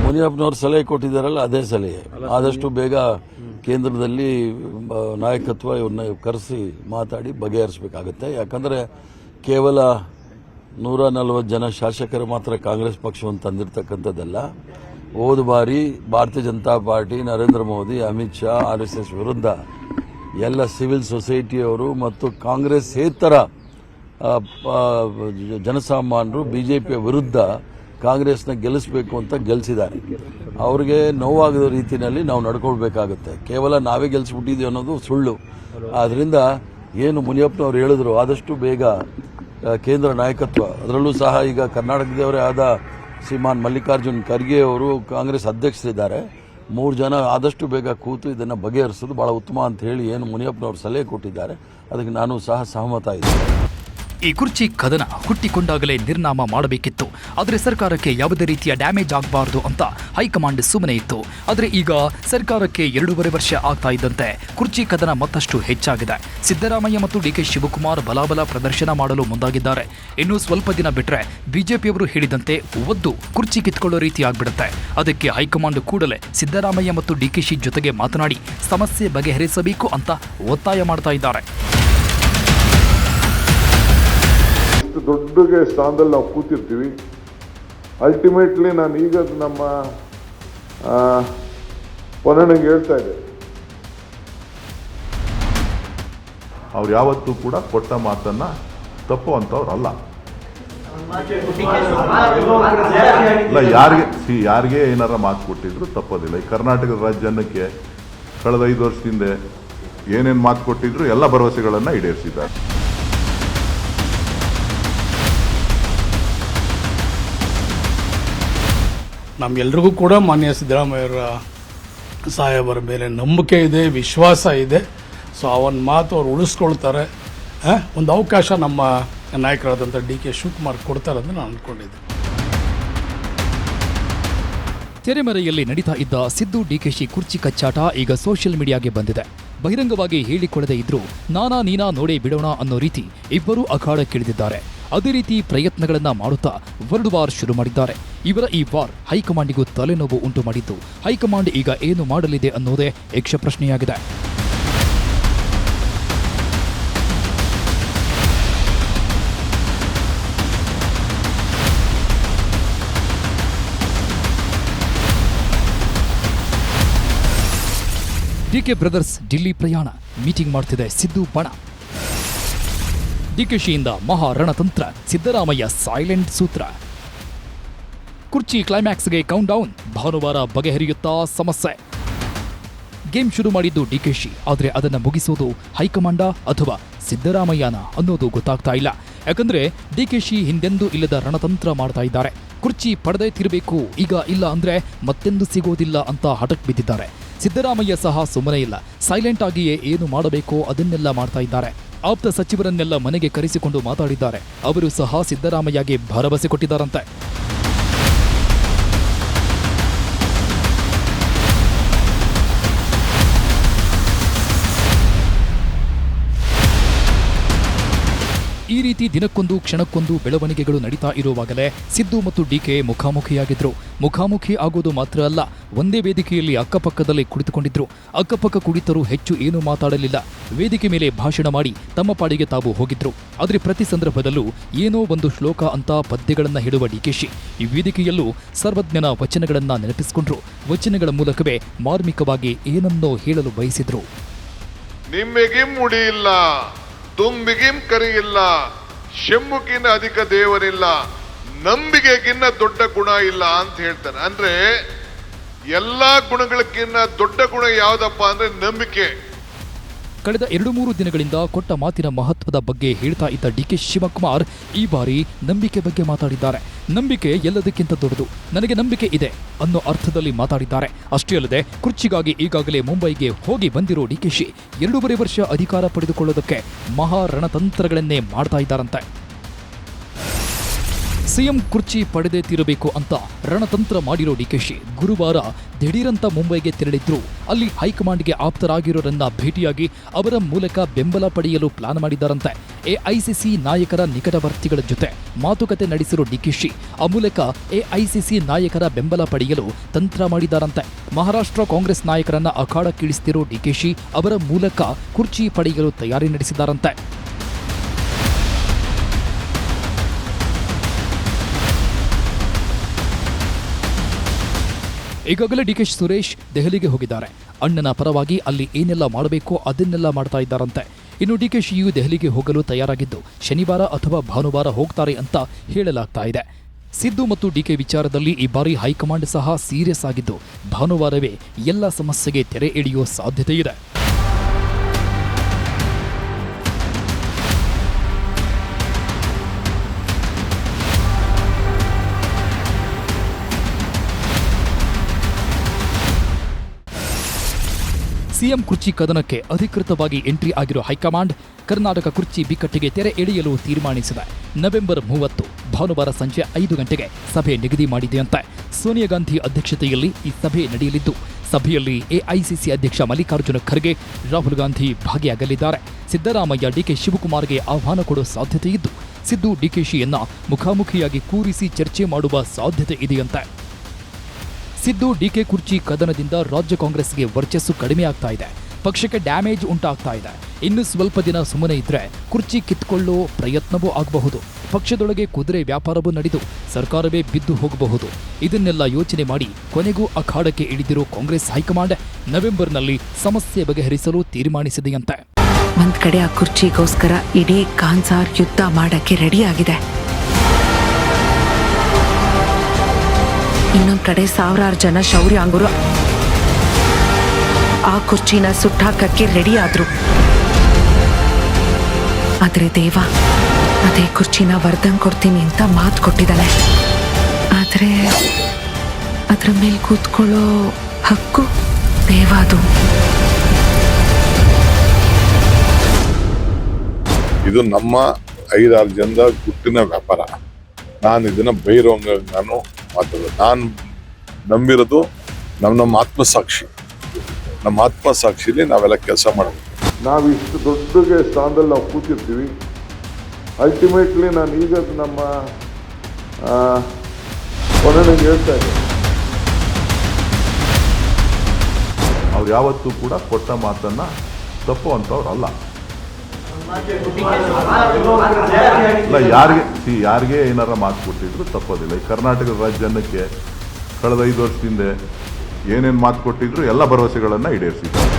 ಮುನಿಯಪ್ಪನವ್ರು ಸಲಹೆ ಕೊಟ್ಟಿದ್ದಾರಲ್ಲ ಅದೇ ಸಲಹೆ. ಆದಷ್ಟು ಬೇಗ ಕೇಂದ್ರದಲ್ಲಿ ನಾಯಕತ್ವ ಇವ್ರನ್ನ ಕರೆಸಿ ಮಾತಾಡಿ ಬಗೆಹರಿಸಬೇಕಾಗತ್ತೆ. ಯಾಕಂದರೆ ಕೇವಲ 140 ಜನ ಶಾಸಕರು ಮಾತ್ರ ಕಾಂಗ್ರೆಸ್ ಪಕ್ಷವನ್ನು ತಂದಿರತಕ್ಕಂಥದ್ದಲ್ಲ. ಹೋದ ಬಾರಿ ಭಾರತೀಯ ಜನತಾ ಪಾರ್ಟಿ, ನರೇಂದ್ರ ಮೋದಿ, ಅಮಿತ್ ಶಾ, RSS ವಿರುದ್ಧ ಎಲ್ಲ ಸಿವಿಲ್ ಸೊಸೈಟಿಯವರು ಮತ್ತು ಕಾಂಗ್ರೆಸ್ಸೇತರ ಜನಸಾಮಾನ್ಯರು ಬಿಜೆಪಿಯ ವಿರುದ್ಧ ಕಾಂಗ್ರೆಸ್ನ ಗೆಲ್ಲಿಸಬೇಕು ಅಂತ ಗೆಲ್ಲಿಸಿದ್ದಾರೆ. ಅವ್ರಿಗೆ ನೋವಾಗದ ರೀತಿಯಲ್ಲಿ ನಾವು ನಡ್ಕೊಳ್ಬೇಕಾಗುತ್ತೆ. ಕೇವಲ ನಾವೇ ಗೆಲ್ಲಿಸ್ಬಿಟ್ಟಿದ್ದೀವಿ ಅನ್ನೋದು ಸುಳ್ಳು. ಆದ್ದರಿಂದ ಏನು ಮುನಿಯಪ್ಪನವ್ರು ಹೇಳಿದ್ರು, ಆದಷ್ಟು ಬೇಗ ಕೇಂದ್ರ ನಾಯಕತ್ವ, ಅದರಲ್ಲೂ ಸಹ ಈಗ ಕರ್ನಾಟಕದವರೇ ಆದ ಶ್ರೀಮಾನ್ ಮಲ್ಲಿಕಾರ್ಜುನ್ ಖರ್ಗೆ ಅವರು ಕಾಂಗ್ರೆಸ್ ಅಧ್ಯಕ್ಷರಿದ್ದಾರೆ. 3 ಜನ ಆದಷ್ಟು ಬೇಗ ಕೂತು ಇದನ್ನು ಬಗೆಹರಿಸೋದು ಬಹಳ ಉತ್ತಮ ಅಂತ ಹೇಳಿ ಏನು ಮುನಿಯಪ್ಪನವರು ಸಲಹೆ ಕೊಟ್ಟಿದ್ದಾರೆ, ಅದಕ್ಕೆ ನಾನು ಸಹ ಸಹಮತ ಇದ್ದೇನೆ. ಈ ಕುರ್ಚಿ ಕದನ ಹುಟ್ಟಿಕೊಂಡಾಗಲೇ ನಿರ್ನಾಮ ಮಾಡಬೇಕಿತ್ತು. ಆದರೆ ಸರ್ಕಾರಕ್ಕೆ ಯಾವುದೇ ರೀತಿಯ ಡ್ಯಾಮೇಜ್ ಆಗಬಾರದು ಅಂತ ಹೈಕಮಾಂಡ್ ಸುಮ್ಮನೆ ಇತ್ತು. ಆದರೆ ಈಗ ಸರ್ಕಾರಕ್ಕೆ 2.5 ವರ್ಷ ಆಗ್ತಾ ಇದ್ದಂತೆ ಕುರ್ಚಿ ಕದನ ಮತ್ತಷ್ಟು ಹೆಚ್ಚಾಗಿದೆ. ಸಿದ್ದರಾಮಯ್ಯ ಮತ್ತು DK ಶಿವಕುಮಾರ್ ಬಲಾಬಲ ಪ್ರದರ್ಶನ ಮಾಡಲು ಮುಂದಾಗಿದ್ದಾರೆ. ಇನ್ನು ಸ್ವಲ್ಪ ದಿನ ಬಿಟ್ಟರೆ ಬಿಜೆಪಿಯವರು ಹೇಳಿದಂತೆ ಒದ್ದು ಕುರ್ಚಿ ಕಿತ್ಕೊಳ್ಳೋ ರೀತಿ ಆಗ್ಬಿಡುತ್ತೆ. ಅದಕ್ಕೆ ಹೈಕಮಾಂಡ್ ಕೂಡಲೇ ಸಿದ್ದರಾಮಯ್ಯ ಮತ್ತು DKಶಿ ಜೊತೆಗೆ ಮಾತನಾಡಿ ಸಮಸ್ಯೆ ಬಗೆಹರಿಸಬೇಕು ಅಂತ ಒತ್ತಾಯ ಮಾಡ್ತಾ ಇದ್ದಾರೆ. ದೊಡ್ಡಗೆ ಸ್ಥಾನದಲ್ಲಿ ನಾವು ಕೂತಿರ್ತೀವಿ. ಅಲ್ಟಿಮೇಟ್ಲಿ ನಾನು ಈಗ ನಮ್ಮ ಪೊನ್ನಣ್ಣಂಗೆ ಹೇಳ್ತಾ ಇದ್ದೆ, ಅವ್ರು ಯಾವತ್ತೂ ಕೂಡ ಕೊಟ್ಟ ಮಾತನ್ನ ತಪ್ಪುವಂಥವ್ರಲ್ಲ. ಇಲ್ಲ, ಯಾರಿಗೆ ಏನಾರ ಮಾತು ಕೊಟ್ಟಿದ್ರು ತಪ್ಪೋದಿಲ್ಲ. ಈ ಕರ್ನಾಟಕದ ರಾಜ್ಯಕ್ಕೆ ಕಳೆದ 5 ವರ್ಷದಿಂದ ಏನೇನು ಮಾತು ಕೊಟ್ಟಿದ್ರು ಎಲ್ಲ ಭರವಸೆಗಳನ್ನು ಈಡೇರಿಸಿದ್ದಾರೆ. ನಮ್ಗೆಲ್ರಿಗೂ ಕೂಡ ಮಾನ್ಯ ಸಿದ್ದರಾಮಯ್ಯವರ ಸಾಹೇಬರ ಮೇಲೆ ನಂಬಿಕೆ ಇದೆ, ವಿಶ್ವಾಸ ಇದೆ. ಸೊ ಆ ಒಂದು ಮಾತು ಅವ್ರು ಉಳಿಸ್ಕೊಳ್ತಾರೆ. ಒಂದು ಅವಕಾಶ ನಮ್ಮ ನಾಯಕರಾದಂಥ DK ಶಿವಕುಮಾರ್ ಕೊಡ್ತಾರೆ ಅಂತ ನಾನು ಅಂದ್ಕೊಂಡಿದ್ದೆ. ತೆರೆಮರೆಯಲ್ಲಿ ನಡೀತಾ ಇದ್ದ ಸಿದ್ದು DKಶಿ ಕುರ್ಚಿ ಕಚ್ಚಾಟ ಈಗ ಸೋಷಿಯಲ್ ಮೀಡಿಯಾಗೆ ಬಂದಿದೆ. ಬಹಿರಂಗವಾಗಿ ಹೇಳಿಕೊಳ್ಳದೆ ಇದ್ರೂ ನಾನಾ ನೀನಾ ನೋಡೇ ಬಿಡೋಣ ಅನ್ನೋ ರೀತಿ ಇಬ್ಬರೂ ಅಖಾಡಕ್ಕಿಳಿದಿದ್ದಾರೆ. ಅದೇ ರೀತಿ ಪ್ರಯತ್ನಗಳನ್ನ ಮಾಡುತ್ತಾ ವರ್ಲ್ಡ್ ವಾರ್ ಶುರು ಮಾಡಿದ್ದಾರೆ. ಇವರ ಈ ವಾರ್ ಹೈಕಮಾಂಡಿಗೂ ತಲೆನೋವು ಉಂಟು ಮಾಡಿದ್ದು ಹೈಕಮಾಂಡ್ ಈಗ ಏನು ಮಾಡಲಿದೆ ಅನ್ನೋದೇ ಯಕ್ಷ ಪ್ರಶ್ನೆಯಾಗಿದೆ. DK ಬ್ರದರ್ಸ್ ಡಿಲ್ಲಿ ಪ್ರಯಾಣ, ಮೀಟಿಂಗ್ ಮಾಡ್ತಿದೆ ಸಿದ್ದು ಬಣ. DKಶಿಯಿಂದ ಮಹಾ ರಣತಂತ್ರ, ಸಿದ್ದರಾಮಯ್ಯ ಸೈಲೆಂಟ್ ಸೂತ್ರ. ಕುರ್ಚಿ ಕ್ಲೈಮ್ಯಾಕ್ಸ್ಗೆ ಕೌಂಟ್ ಡೌನ್, ಭಾನುವಾರ ಬಗೆಹರಿಯುತ್ತಾ ಸಮಸ್ಯೆ. ಗೇಮ್ ಶುರು ಮಾಡಿದ್ದು DKಶಿ, ಆದರೆ ಅದನ್ನು ಮುಗಿಸೋದು ಹೈಕಮಾಂಡ ಅಥವಾ ಸಿದ್ದರಾಮಯ್ಯನ ಅನ್ನೋದು ಗೊತ್ತಾಗ್ತಾ ಇಲ್ಲ. ಯಾಕಂದ್ರೆ DKಶಿ ಹಿಂದೆಂದೂ ಇಲ್ಲದ ರಣತಂತ್ರ ಮಾಡ್ತಾ ಇದ್ದಾರೆ. ಕುರ್ಚಿ ಪಡೆದೇ ತಿರಬೇಕು, ಈಗ ಇಲ್ಲ ಅಂದ್ರೆ ಮತ್ತೆಂದು ಸಿಗೋದಿಲ್ಲ ಅಂತ ಹಠಕ್ ಬಿದ್ದಿದ್ದಾರೆ. ಸಿದ್ದರಾಮಯ್ಯ ಸಹ ಸುಮ್ಮನೆ ಇಲ್ಲ, ಸೈಲೆಂಟ್ ಆಗಿಯೇ ಏನು ಮಾಡಬೇಕೋ ಅದನ್ನೆಲ್ಲ ಮಾಡ್ತಾ ಇದ್ದಾರೆ. ಆಪ್ತ ಸಚಿವರನ್ನೆಲ್ಲ ಮನೆಗೆ ಕರೆಸಿಕೊಂಡು ಮಾತಾಡಿದ್ದಾರೆ. ಅವರು ಸಹ ಸಿದ್ದರಾಮಯ್ಯಗೆ ಭರವಸೆ ಕೊಟ್ಟಿದ್ದಾರಂತೆ. ಈ ರೀತಿ ದಿನಕ್ಕೊಂದು ಕ್ಷಣಕ್ಕೊಂದು ಬೆಳವಣಿಗೆಗಳು ನಡೀತಾ ಇರುವಾಗಲೇ ಸಿದ್ದು ಮತ್ತು DK ಮುಖಾಮುಖಿಯಾಗಿದ್ರು. ಮುಖಾಮುಖಿ ಆಗೋದು ಮಾತ್ರ ಅಲ್ಲ, ಒಂದೇ ವೇದಿಕೆಯಲ್ಲಿ ಅಕ್ಕಪಕ್ಕದಲ್ಲಿ ಕುಳಿತುಕೊಂಡಿದ್ರು. ಅಕ್ಕಪಕ್ಕ ಕುಳಿತರು ಹೆಚ್ಚು ಏನೂ ಮಾತಾಡಲಿಲ್ಲ. ವೇದಿಕೆ ಮೇಲೆ ಭಾಷಣ ಮಾಡಿ ತಮ್ಮ ಪಾಡಿಗೆ ತಾವು ಹೋಗಿದ್ರು. ಆದರೆ ಪ್ರತಿ ಸಂದರ್ಭದಲ್ಲೂ ಏನೋ ಒಂದು ಶ್ಲೋಕ ಅಂತ ಪದ್ಯಗಳನ್ನ ಹೇಳುವ DKಶಿ ಈ ವೇದಿಕೆಯಲ್ಲೂ ಸರ್ವಜ್ಞನ ವಚನಗಳನ್ನ ನೆನಪಿಸಿಕೊಂಡ್ರು. ವಚನಗಳ ಮೂಲಕವೇ ಮಾರ್ಮಿಕವಾಗಿ ಏನನ್ನೋ ಹೇಳಲು ಬಯಸಿದ್ರು. ನಿಮ್ಮೆಗಿಂ ಮುಡಿಯಿಲ್ಲ, ತುಂಬಿಗಿಂ ಕರಿಯಿಲ್ಲ, ಶೆಮ್ಮುಗಿನ ಅಧಿಕ ದೇವರಿಲ್ಲ, ನಂಬಿಕೆಗಿನ್ನ ದೊಡ್ಡ ಗುಣ ಇಲ್ಲ ಅಂತ ಹೇಳ್ತಾರೆ. ಅಂದ್ರೆ ಎಲ್ಲಾ ಗುಣಗಳಕ್ಕಿಂತ ದೊಡ್ಡ ಗುಣ ಯಾವ್ದಪ್ಪ ಅಂದ್ರೆ ನಂಬಿಕೆ. ಕಳೆದ 2-3 ದಿನಗಳಿಂದ ಕೊಟ್ಟ ಮಾತಿನ ಮಹತ್ವದ ಬಗ್ಗೆ ಹೇಳ್ತಾ ಇದ್ದ DK ಶಿವಕುಮಾರ್ ಈ ಬಾರಿ ನಂಬಿಕೆ ಬಗ್ಗೆ ಮಾತಾಡಿದ್ದಾರೆ. ನಂಬಿಕೆ ಎಲ್ಲದಕ್ಕಿಂತ ದೊಡ್ಡದು, ನನಗೆ ನಂಬಿಕೆ ಇದೆ ಅನ್ನೋ ಅರ್ಥದಲ್ಲಿ ಮಾತಾಡಿದ್ದಾರೆ. ಅಷ್ಟೇ ಅಲ್ಲದೆ ಕುರ್ಚಿಗಾಗಿ ಈಗಾಗಲೇ ಮುಂಬೈಗೆ ಹೋಗಿ ಬಂದಿರೋ DKಶಿ 2.5 ವರ್ಷ ಅಧಿಕಾರ ಪಡೆದುಕೊಳ್ಳೋದಕ್ಕೆ ಮಹಾ ರಣತಂತ್ರಗಳನ್ನೇ ಮಾಡ್ತಾ ಇದ್ದಾರಂತೆ. ಸಿಎಂ ಕುರ್ಚಿ ಪಡೆದೇ ತೀರಬೇಕು ಅಂತ ರಣತಂತ್ರ ಮಾಡಿರೋ ಡಿಕೆಶಿ ಗುರುವಾರ ದಿಢೀರಂತ ಮುಂಬೈಗೆ ತೆರಳಿದ್ರು. ಅಲ್ಲಿ ಹೈಕಮಾಂಡ್ಗೆ ಆಪ್ತರಾಗಿರೋರನ್ನ ಭೇಟಿಯಾಗಿ ಅವರ ಮೂಲಕ ಬೆಂಬಲ ಪಡೆಯಲು ಪ್ಲಾನ್ ಮಾಡಿದ್ದಾರಂತೆ. ಎಐಸಿಸಿ ನಾಯಕರ ನಿಕಟವರ್ತಿಗಳ ಜೊತೆ ಮಾತುಕತೆ ನಡೆಸಿರೋ ಡಿಕೆಶಿ ಆ ಮೂಲಕ ಎಐಸಿಸಿ ನಾಯಕರ ಬೆಂಬಲ ಪಡೆಯಲು ತಂತ್ರ ಮಾಡಿದ್ದಾರಂತೆ. ಮಹಾರಾಷ್ಟ್ರ ಕಾಂಗ್ರೆಸ್ ನಾಯಕರನ್ನ ಅಖಾಡಕ್ಕಿಳಿಸ್ತಿರೋ ಡಿಕೆಶಿ ಅವರ ಮೂಲಕ ಕುರ್ಚಿ ಪಡೆಯಲು ತಯಾರಿ ನಡೆಸಿದ್ದಾರಂತೆ. ಈಗಾಗಲೇ ಡಿಕೆ ಸುರೇಶ್ ದೆಹಲಿಗೆ ಹೋಗಿದ್ದಾರೆ. ಅಣ್ಣನ ಪರವಾಗಿ ಅಲ್ಲಿ ಏನೆಲ್ಲ ಮಾಡಬೇಕೋ ಅದನ್ನೆಲ್ಲ ಮಾಡ್ತಾ ಇದ್ದಾರಂತೆ. ಇನ್ನು ಡಿಕೆಶಿಯು ದೆಹಲಿಗೆ ಹೋಗಲು ತಯಾರಾಗಿದ್ದು ಶನಿವಾರ ಅಥವಾ ಭಾನುವಾರ ಹೋಗ್ತಾರೆ ಅಂತ ಹೇಳಲಾಗ್ತಾ ಇದೆ. ಸಿದ್ದು ಮತ್ತು ಡಿಕೆ ವಿಚಾರದಲ್ಲಿ ಈ ಬಾರಿ ಹೈಕಮಾಂಡ್ ಸಹ ಸೀರಿಯಸ್ ಆಗಿದ್ದು ಭಾನುವಾರವೇ ಎಲ್ಲ ಸಮಸ್ಯೆಗೆ ತೆರೆ ಎಳೆಯುವ ಸಾಧ್ಯತೆ ಇದೆ. ಸಿಎಂ ಕುರ್ಚಿ ಕದನಕ್ಕೆ ಅಧಿಕೃತವಾಗಿ ಎಂಟ್ರಿ ಆಗಿರೋ ಹೈಕಮಾಂಡ್ ಕರ್ನಾಟಕ ಕುರ್ಚಿ ಬಿಕ್ಕಟ್ಟಿಗೆ ತೆರೆ ಎಳೆಯಲು ತೀರ್ಮಾನಿಸಿದೆ. ನವೆಂಬರ್ 30 ಭಾನುವಾರ ಸಂಜೆ 5 ಗಂಟೆಗೆ ಸಭೆ ನಿಗದಿ ಮಾಡಿದೆಯಂತೆ. ಸೋನಿಯಾ ಗಾಂಧಿ ಅಧ್ಯಕ್ಷತೆಯಲ್ಲಿ ಈ ಸಭೆ ನಡೆಯಲಿದ್ದು ಸಭೆಯಲ್ಲಿ ಎಐಸಿಸಿ ಅಧ್ಯಕ್ಷ ಮಲ್ಲಿಕಾರ್ಜುನ ಖರ್ಗೆ, ರಾಹುಲ್ ಗಾಂಧಿ ಭಾಗಿಯಾಗಲಿದ್ದಾರೆ. ಸಿದ್ದರಾಮಯ್ಯ ಡಿಕೆ ಶಿವಕುಮಾರ್ಗೆ ಆಹ್ವಾನ ಕೊಡೋ ಸಾಧ್ಯತೆ ಇದ್ದು ಸಿದ್ದು ಡಿಕೆಶಿಯನ್ನ ಮುಖಾಮುಖಿಯಾಗಿ ಕೂರಿಸಿ ಚರ್ಚೆ ಮಾಡುವ ಸಾಧ್ಯತೆ ಇದೆಯಂತೆ. ಸಿದ್ದು ಡಿಕೆ ಕುರ್ಚಿ ಕದನದಿಂದ ರಾಜ್ಯ ಕಾಂಗ್ರೆಸ್ಗೆ ವರ್ಚಸ್ಸು ಕಡಿಮೆ ಆಗ್ತಾ ಇದೆ. ಪಕ್ಷಕ್ಕೆ ಡ್ಯಾಮೇಜ್ ಉಂಟಾಗ್ತಾ ಇದೆ. ಇನ್ನು ಸ್ವಲ್ಪ ದಿನ ಸುಮ್ಮನೆ ಇದ್ರೆ ಕುರ್ಚಿ ಕಿತ್ಕೊಳ್ಳೋ ಪ್ರಯತ್ನವೂ ಆಗಬಹುದು. ಪಕ್ಷದೊಳಗೆ ಕುದುರೆ ವ್ಯಾಪಾರವೂ ನಡೆದು ಸರ್ಕಾರವೇ ಬಿದ್ದು ಹೋಗಬಹುದು. ಇದನ್ನೆಲ್ಲ ಯೋಚನೆ ಮಾಡಿ ಕೊನೆಗೂ ಅಖಾಡಕ್ಕೆ ಇಳಿದಿರೋ ಕಾಂಗ್ರೆಸ್ ಹೈಕಮಾಂಡ್ ನವೆಂಬರ್ನಲ್ಲಿ ಸಮಸ್ಯೆ ಬಗೆಹರಿಸಲು ತೀರ್ಮಾನಿಸಿದೆಯಂತೆ. ಒಂದ್ ಕಡೆ ಆ ಕುರ್ಚಿಗೋಸ್ಕರ ಇಡೀ ಕಾನ್ಸಾರ್ ಯುದ್ಧ ಮಾಡಕ್ಕೆ ರೆಡಿ ಆಗಿದೆ. ಇನ್ನೊಂದ್ ಕಡೆ ಸಾವಿರಾರು ಜನ ಶೌರ್ಯಾಂಗರು ಆ ಕುರ್ಚಿನ ಸುಟ್ಟಾಕಕ್ಕೆ ರೆಡಿ ಆದ್ರು. ಆದ್ರೆ ದೇವ ಅದೇ ಕುರ್ಚಿನ ವರ್ಧನ್ ಕೊಡ್ತೀನಿ ಅಂತ ಮಾತು ಕೊಟ್ಟಿದ್ದಾನೆ. ಆದ್ರೆ ಅದ್ರ ಮೇಲೆ ಕೂತ್ಕೊಳ್ಳೋ ಹಕ್ಕು ದೇವಾದು. ಇದು ನಮ್ಮ 5-6 ಜನದ ಗುಟ್ಟಿನ ವ್ಯಾಪಾರ. ನಾನು ಇದನ್ನ ಬೈರೋಂಗ ನಾನು ಮಾತಾಡೋದು. ನಾನು ನಂಬಿರೋದು ನಮ್ಮ ಆತ್ಮಸಾಕ್ಷಿ. ನಮ್ಮ ಆತ್ಮಸಾಕ್ಷಿಲಿ ನಾವೆಲ್ಲ ಕೆಲಸ ಮಾಡಬೇಕು. ನಾವು ಇಷ್ಟು ದೊಡ್ಡ ಸ್ಥಾನದಲ್ಲಿ ನಾವು ಕೂತಿರ್ತೀವಿ. ಅಲ್ಟಿಮೇಟ್ಲಿ ನಾನು ಈಗ ನಮ್ಮ ಕೊನೆಗೆ ಹೇಳ್ತಾ ಇದ್ದೆ, ಅವ್ರು ಯಾವತ್ತೂ ಕೂಡ ಕೊಟ್ಟ ಮಾತನ್ನ ತಪ್ಪುವಂಥವ್ರು ಅಲ್ಲ. ಯಾರಿಗೆ ಏನಾರ ಮಾತು ಕೊಟ್ಟಿದ್ರು ತಪ್ಪೋದಿಲ್ಲ. ಈ ಕರ್ನಾಟಕದ ರಾಜ್ಯಕ್ಕೆ ಕಳೆದ 5 ವರ್ಷದಿಂದ ಏನೇನು ಮಾತು ಕೊಟ್ಟಿದ್ರು ಎಲ್ಲ ಭರವಸೆಗಳನ್ನು ಈಡೇರಿಸಿದ್ದಾರೆ.